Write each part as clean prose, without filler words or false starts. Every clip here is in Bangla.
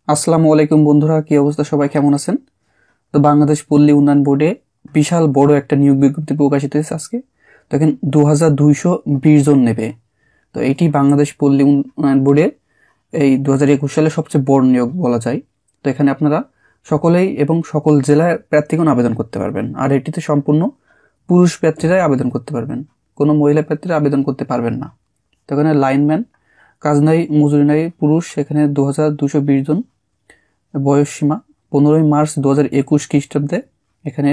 আসসালামু আলাইকুম বন্ধুরা, কি অবস্থা? সবাই কেমন আছেন? তো বাংলাদেশ পল্লী উন্নয়ন বোর্ডে বিশাল বড় একটা নিয়োগ বিজ্ঞপ্তি প্রকাশিত হয়েছে আজকে। দেখেন 2220 জন নেবে। তো এটি বাংলাদেশ পল্লী উন্নয়ন বোর্ডে এই 2021 সালে সবচেয়ে বড় নিয়োগ বলা যায়। তো এখানে আপনারা সকলেই এবং সকল জেলার প্রার্থীগণ আবেদন করতে পারবেন। আর এটিতে সম্পূর্ণ পুরুষ প্রার্থীরাই আবেদন করতে পারবেন, কোনো মহিলা প্রার্থীরা আবেদন করতে পারবেন না। তো এখানে লাইনম্যান, কাজ নাই, মজুরি নাই, পুরুষ এখানে 2220 জন। বয়স সীমা 15 মার্চ 2021 খ্রিস্টাব্দে। এখানে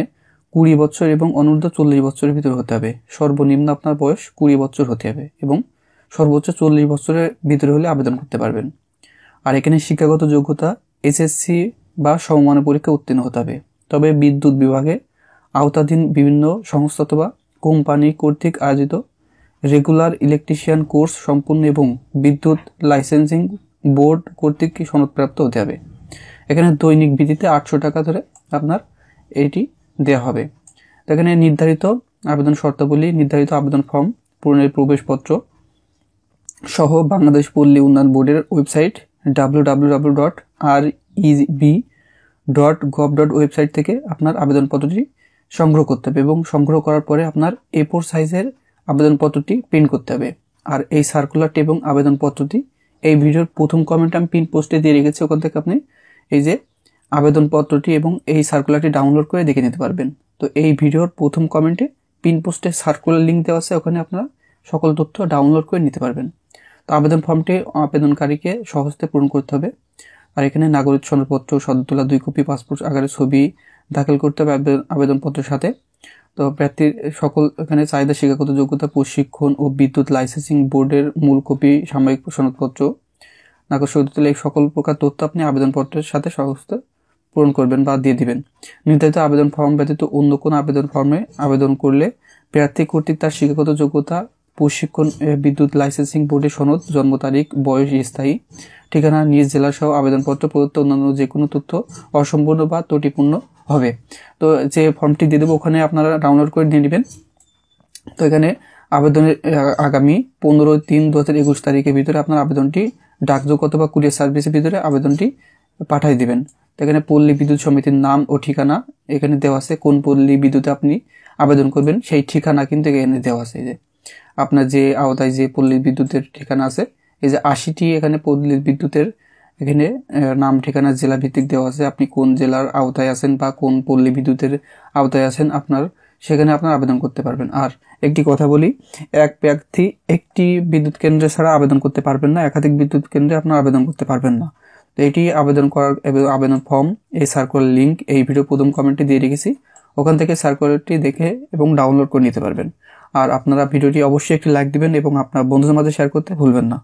20 বছর এবং অনূর্ধ্ব 40 বছরের ভিতরে হতে হবে। সর্বনিম্ন আপনার বয়স 20 বছর হতে হবে এবং সর্বোচ্চ 40 বছরের ভিতরে হলে আবেদন করতে পারবেন। আর এখানে শিক্ষাগত যোগ্যতা এসএসসি বা সমমানের পরীক্ষা উত্তীর্ণ হতে হবে। তবে বিদ্যুৎ বিভাগে আওতাধীন বিভিন্ন সংস্থা অথবা কোম্পানি কর্তৃক আয়োজিত রেগুলার ইলেকট্রিশিয়ান কোর্স সম্পূর্ণ এবং বিদ্যুৎ লাইসেন্সিং বোর্ড কর্তৃক সনদপ্রাপ্ত হতে হবে। এখানে দৈনিক ভিত্তিতে 800 টাকা ধরে আপনার এটি দেওয়া হবে। তো এখানে নির্ধারিত আবেদন শর্তাবলী, নির্ধারিত আবেদন ফর্ম পূরণের প্রবেশপত্র সহ বাংলাদেশ পল্লী উন্নয়ন বোর্ডের ওয়েবসাইট www.reb.gov. ওয়েবসাইট থেকে আপনার আবেদনপত্রটি সংগ্রহ করতে হবে এবং সংগ্রহ করার পরে আপনার A4 সাইজের আবেদনপত্রটি প্রিন্ট করতে হবে। আর এই সার্কুলারটি এবং আবেদনপত্রটি এই ভিডিওর প্রথম কমেন্টে আমি পিন পোস্টে দিয়ে রেখেছি, ওখান থেকে আপনি এই যে আবেদনপত্রটি এবং এই সার্কুলারটি ডাউনলোড করে দেখে নিতে পারবেন। তো এই ভিডিওর প্রথম কমেন্টে পিন পোস্টে সার্কুলার লিঙ্ক দেওয়া আছে, ওখানে আপনারা সকল তথ্য ডাউনলোড করে নিতে পারবেন। তো আবেদন ফর্মটি আবেদনকারীকে সহজে পূরণ করতে হবে। আর এখানে নাগরিক সনদপত্র, সদ্য তোলা 2 কপি, পাসপোর্ট আকারের ছবি দাখিল করতে হবে আবেদনপত্রের সাথে। তো প্রার্থীর সকল এখানে চাহিদা, শিক্ষাগত যোগ্যতা, প্রশিক্ষণ ও বিদ্যুৎ লাইসেন্সিং বোর্ডের মূল কপি, সাময়িক সনদপত্র, নাগরিক সনদ, এই সকল প্রকার তথ্য আপনি আবেদনপত্রের সাথে সহজে পূরণ করবেন বা দিয়ে দিবেন। নির্ধারিত আবেদন ফর্ম ব্যতীত অন্য কোনো আবেদন ফর্মে আবেদন করলে প্রার্থী কর্তৃক তার শিক্ষাগত যোগ্যতা, প্রশিক্ষণ, বিদ্যুৎ লাইসেন্সিং বোর্ডের সনদ, জন্ম তারিখ, বয়স, স্থায়ী ঠিকানা, নিজ জেলা সহ আবেদনপত্র প্রদত্ত অন্যান্য যে কোনো তথ্য অসম্পূর্ণ বা ত্রুটিপূর্ণ হবে। তো যে ফর্মটি দিয়ে দেবো ওখানে আপনারা ডাউনলোড করে নিয়ে নেবেন। তো এখানে আবেদনের আগামী 15/3/2021 তারিখের ভিতরে আপনার আবেদনটি ডাকযোগে অথবা কুরিয়ার সার্ভিসের ভিতরে আবেদনটি পাঠিয়ে দিবেন। তো এখানে পল্লী বিদ্যুৎ সমিতির নাম ও ঠিকানা এখানে দেওয়া আছে, কোন পল্লী বিদ্যুতে আপনি আবেদন করবেন সেই ঠিকানা কিন্তু এখানে দেওয়া আছে। যে আপনার যে আওতায় যে পল্লী বিদ্যুতের ঠিকানা আছে, এই যে 80টি এখানে পল্লী বিদ্যুতের এখানে নাম, ঠিকানা, জেলা ভিত্তিক দেওয়া আছে। আপনি কোন জেলার আওতায় আছেন বা কোন পল্লী বিদ্যুতের আওতায় আছেন আপনার সেখানে আপনার আবেদন করতে পারবেন। আর একটি কথা বলি, এক প্রার্থী একটি বিদ্যুৎ কেন্দ্রে ছাড়া আবেদন করতে পারবেন না, একাধিক বিদ্যুৎ কেন্দ্রে আপনার আবেদন করতে পারবেন না। তো এটি আবেদন করার আবেদন ফর্ম, এই সার্কুলার লিঙ্ক এই ভিডিও প্রথম কমেন্টে দিয়ে রেখেছি, ওখান থেকে সার্কুলারটি দেখে এবং ডাউনলোড করে নিতে পারবেন। আর আপনারা ভিডিওটি অবশ্যই একটি লাইক দিবেন এবং আপনার বন্ধুদের মাঝে শেয়ার করতে ভুলবেন না।